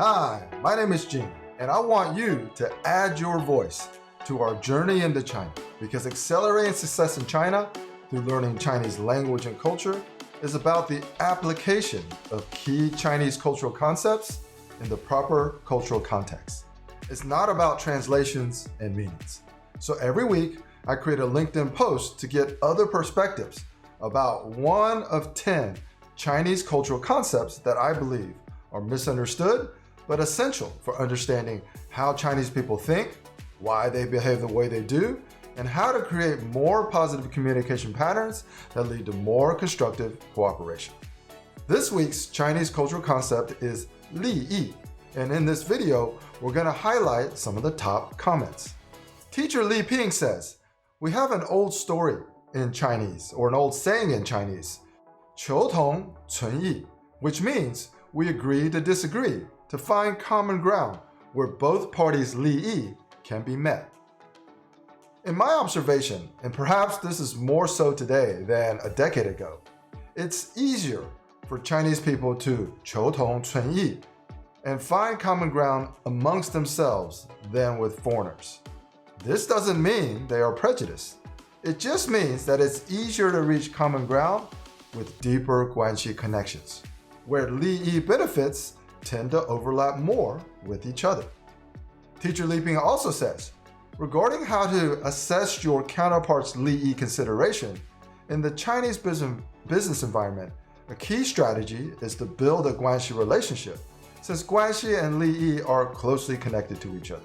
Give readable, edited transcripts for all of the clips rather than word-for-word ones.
Hi, my name is Jing, and I want you to add your voice to our journey into China, because accelerating success in China through learning Chinese language and culture is about the application of key Chinese cultural concepts in the proper cultural context. It's not about translations and meanings. So every week, I create a LinkedIn post to get other perspectives about one of 10 Chinese cultural concepts that I believe are misunderstood, but essential for understanding how Chinese people think, why they behave the way they do, and how to create more positive communication patterns that lead to more constructive cooperation. This week's Chinese cultural concept is Liyi, and in this video, we're going to highlight some of the top comments. Teacher Li Ping says, "We have an old story in Chinese, or an old saying in Chinese, 求同存异, which means we agree to disagree, to find common ground where both parties' Liyi can be met." In my observation, and perhaps this is more so today than a decade ago, it's easier for Chinese people to 求同存异 and find common ground amongst themselves than with foreigners. This doesn't mean they are prejudiced. It just means that it's easier to reach common ground with deeper Guanxi connections, where Liyi benefits tend to overlap more with each other. Teacher Li Ping also says, regarding how to assess your counterpart's Liyi consideration, in the Chinese business environment, a key strategy is to build a Guanxi relationship, since Guanxi and Liyi are closely connected to each other.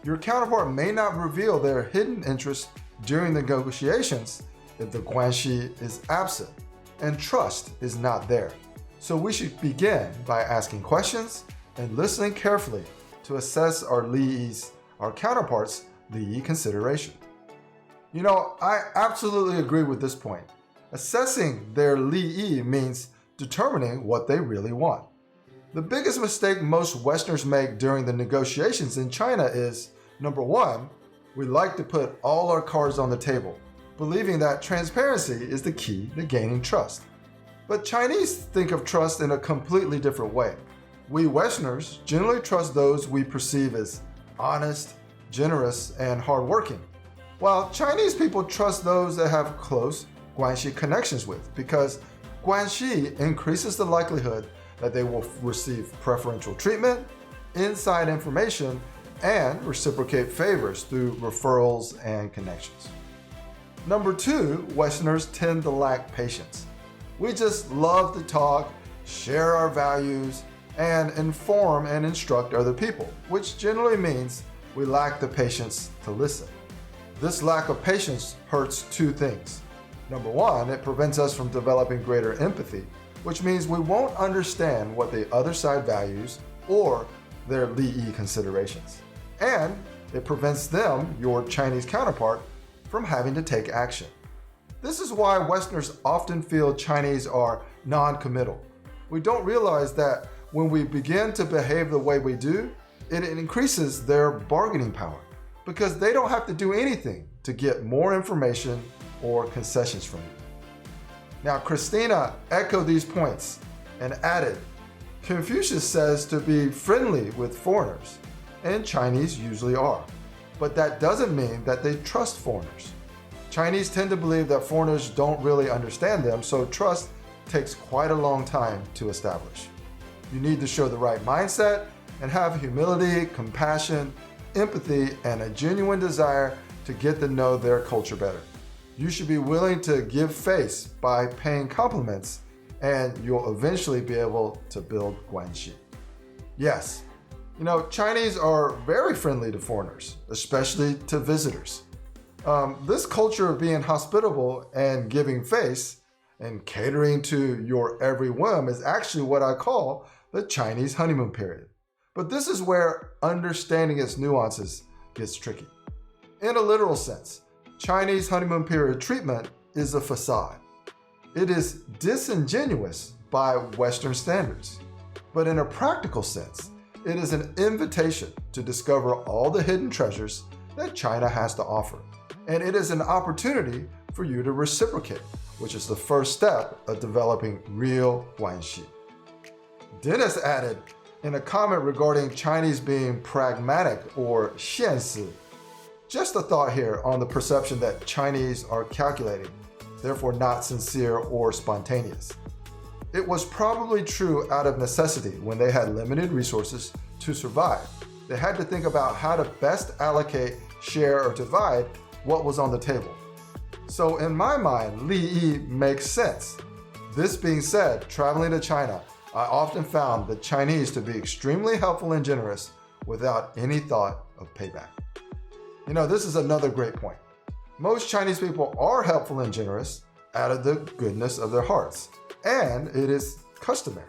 Your counterpart may not reveal their hidden interests during negotiations if the Guanxi is absent and trust is not there. So we should begin by asking questions and listening carefully to assess our counterpart's Liyi consideration. You know, I absolutely agree with this point. Assessing their Liyi means determining what they really want. The biggest mistake most Westerners make during the negotiations in China is, number one, we like to put all our cards on the table, believing that transparency is the key to gaining trust. But Chinese think of trust in a completely different way. We Westerners generally trust those we perceive as honest, generous, and hardworking, while Chinese people trust those they have close Guanxi connections with, because Guanxi increases the likelihood that they will receive preferential treatment, inside information, and reciprocate favors through referrals and connections. Number two, Westerners tend to lack patience. We just love to talk, share our values, and inform and instruct other people, which generally means we lack the patience to listen. This lack of patience hurts two things. Number one, it prevents us from developing greater empathy, which means we won't understand what the other side values or their Liyi considerations. And it prevents them, your Chinese counterpart, from having to take action. This is why Westerners often feel Chinese are non-committal. We don't realize that when we begin to behave the way we do, it increases their bargaining power, because they don't have to do anything to get more information or concessions from you. Now, Cristina echoed these points and added, Confucius says to be friendly with foreigners, and Chinese usually are, but that doesn't mean that they trust foreigners. Chinese tend to believe that foreigners don't really understand them, so trust takes quite a long time to establish. You need to show the right mindset and have humility, compassion, empathy, and a genuine desire to get to know their culture better. You should be willing to give face by paying compliments, and you'll eventually be able to build Guanxi. Yes, you know, Chinese are very friendly to foreigners, especially to visitors. This culture of being hospitable and giving face and catering to your every whim is actually what I call the Chinese honeymoon period. But this is where understanding its nuances gets tricky. In a literal sense, Chinese honeymoon period treatment is a facade. It is disingenuous by Western standards. But in a practical sense, it is an invitation to discover all the hidden treasures that China has to offer. And it is an opportunity for you to reciprocate, which is the first step of developing real Guanxi. Dennis added, In a comment regarding Chinese being pragmatic or 现实, just a thought here on the perception that Chinese are calculating, therefore not sincere or spontaneous. It was probably true out of necessity when they had limited resources to survive. They had to think about how to best allocate, share, or divide what was on the table. So in my mind, Liyi makes sense. This being said, traveling to China, I often found the Chinese to be extremely helpful and generous without any thought of payback. You know, this is another great point. Most Chinese people are helpful and generous out of the goodness of their hearts, and it is customary.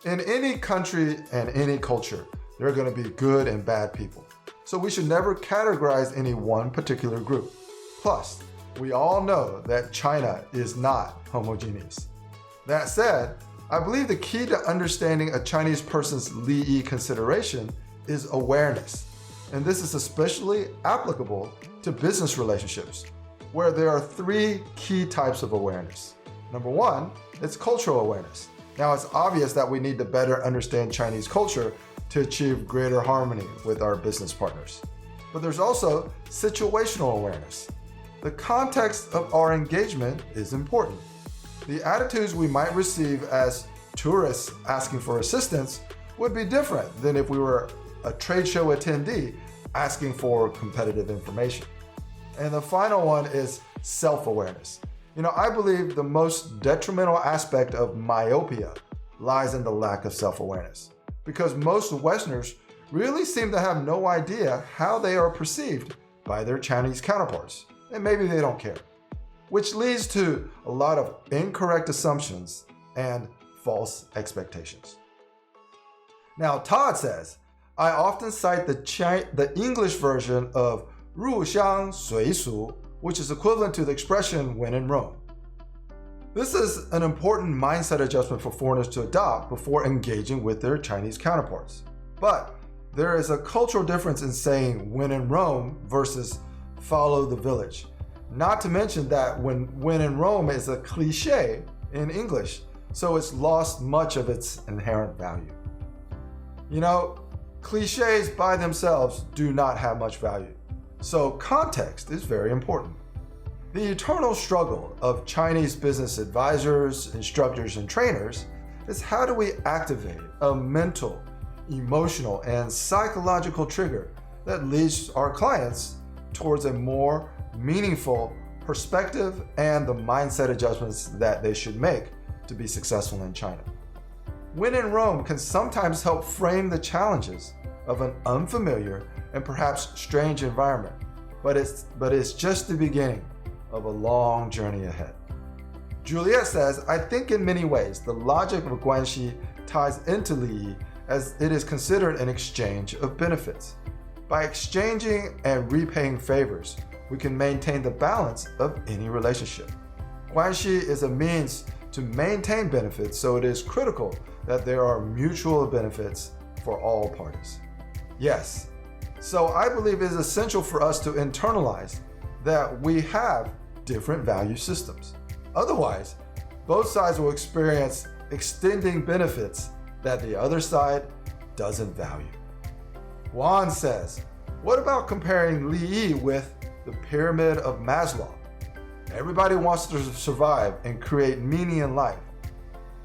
In any country and any culture, there are going to be good and bad people. So we should never categorize any one particular group. Plus, we all know that China is not homogeneous. That said, I believe the key to understanding a Chinese person's Liyi consideration is awareness. And this is especially applicable to business relationships, where there are three key types of awareness. Number one, it's cultural awareness. Now, it's obvious that we need to better understand Chinese culture to achieve greater harmony with our business partners. But there's also situational awareness. The context of our engagement is important. The attitudes we might receive as tourists asking for assistance would be different than if we were a trade show attendee asking for competitive information. And the final one is self-awareness. You know, I believe the most detrimental aspect of myopia lies in the lack of self-awareness, because most Westerners really seem to have no idea how they are perceived by their Chinese counterparts, and maybe they don't care, which leads to a lot of incorrect assumptions and false expectations. Now, Todd says, I often cite the English version of 入乡随俗, which is equivalent to the expression when in Rome. This is an important mindset adjustment for foreigners to adopt before engaging with their Chinese counterparts. But there is a cultural difference in saying when in Rome versus follow the village. Not to mention that when in Rome is a cliche in English, so it's lost much of its inherent value. You know, cliches by themselves do not have much value, so context is very important. The eternal struggle of Chinese business advisors, instructors, and trainers is how do we activate a mental, emotional, and psychological trigger that leads our clients towards a more meaningful perspective and the mindset adjustments that they should make to be successful in China. When in Rome can sometimes help frame the challenges of an unfamiliar and perhaps strange environment, but it's just the beginning of a long journey ahead. Juliette says, I think in many ways the logic of Guanxi ties into Liyi as it is considered an exchange of benefits. By exchanging and repaying favors, we can maintain the balance of any relationship. Guanxi is a means to maintain benefits, so it is critical that there are mutual benefits for all parties. Yes, so I believe it is essential for us to internalize that we have different value systems. Otherwise, both sides will experience extending benefits that the other side doesn't value. Juan says, what about comparing Liyi with the pyramid of Maslow? Everybody wants to survive and create meaning in life.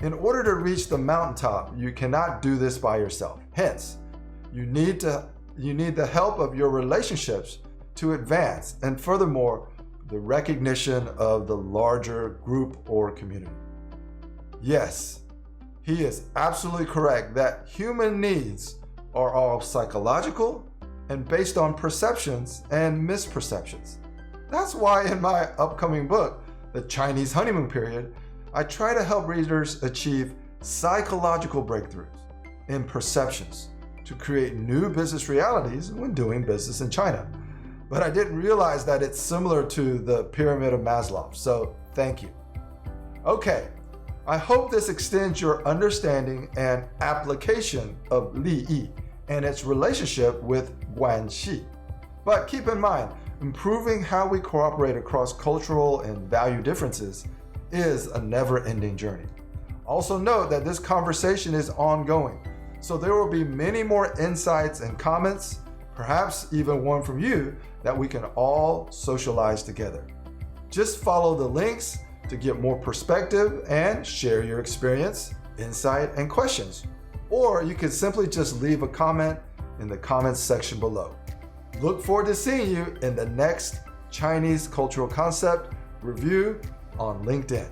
In order to reach the mountaintop, you cannot do this by yourself. Hence, you need the help of your relationships to advance, and furthermore, the recognition of the larger group or community. Yes, he is absolutely correct that human needs are all psychological and based on perceptions and misperceptions. That's why in my upcoming book, The Chinese Honeymoon Period, I try to help readers achieve psychological breakthroughs in perceptions to create new business realities when doing business in China. But I didn't realize that it's similar to the pyramid of Maslow, so thank you. Okay, I hope this extends your understanding and application of Liyi and its relationship with Guanxi. But keep in mind, improving how we cooperate across cultural and value differences is a never-ending journey. Also note that this conversation is ongoing, So there will be many more insights and comments, perhaps even one from you that we can all socialize together. Just follow the links to get more perspective and share your experience, insight, and questions. Or you can simply just leave a comment in the comments section below. Look forward to seeing you in the next Chinese cultural concept review on LinkedIn.